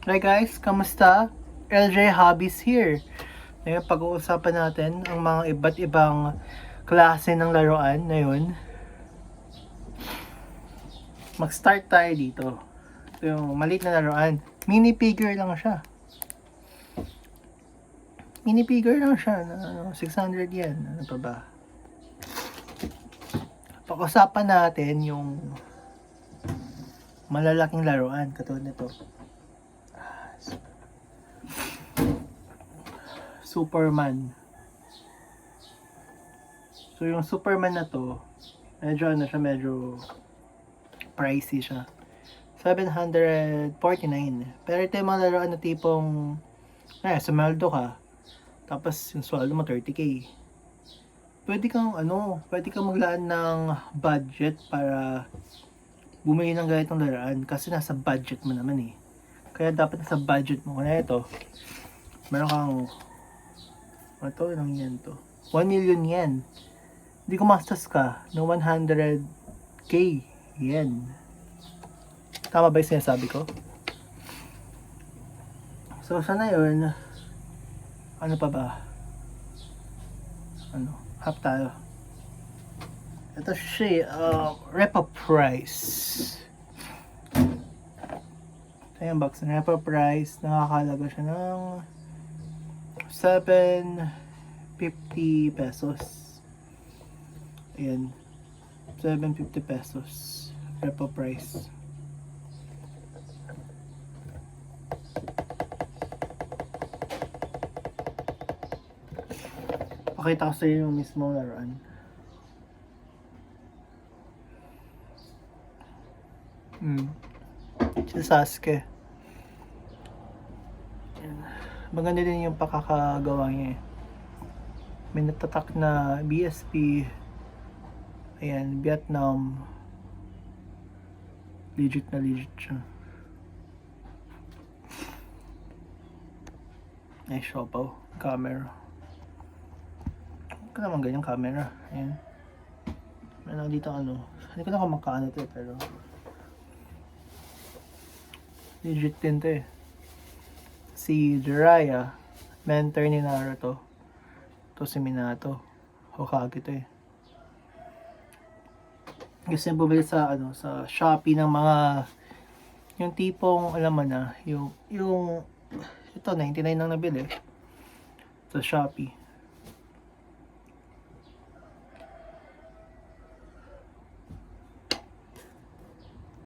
Hi guys, kamusta? LJ Hobbies here. Ngayon pag-uusapan natin ang mga iba't ibang klase ng laruan na yun. Mag-start tayo dito. Ito yung maliit na laruan. Mini figure lang siya. Mini figure lang siya. 600 yen. Ano pa ba? Pag-usapan natin yung malalaking laruan. Katulad nito. Superman. So yung Superman na to, medyo pricey siya. 749. Pero ito yung mga laruan na tipong sumaldo ka. Tapos yung sweldo mo 30k. Pwede kang maglaan ng budget para bumili ng ganitong laruan kasi nasa budget mo naman eh. Kaya dapat nasa budget mo. Kaya ito, meron kang ilang yen to? 1 million yen. Hindi kumastos ka ng 100k yen. Tama ba yung sinasabi ko? So, sana yun. Ano pa ba? Half tayo. Ito siya, Repa Price. Ito yung box ng Repa Price. Nakakalaga siya ng 750 pesos. Ayan. 750 pesos. Repa Price. Pakita ko sa iyo yung mismong laruan. Si Sasuke. Maganda din yung pakakagawa niya eh. May natatak na BSP. Ayan, Vietnam. Legit na legit siya. Ay, Siopaw. Camera. Ito naman ganyang camera. Ayan. Meron dito hindi ko na kumakaano ito pero legit din to eh. Si Jiraiya, mentor ni Naruto. Ito si Minato. Hokage to eh. Gusto niya bumili sa sa Shopee ng mga yung tipong alam mo na yung ito 99 lang nabili sa Shopee.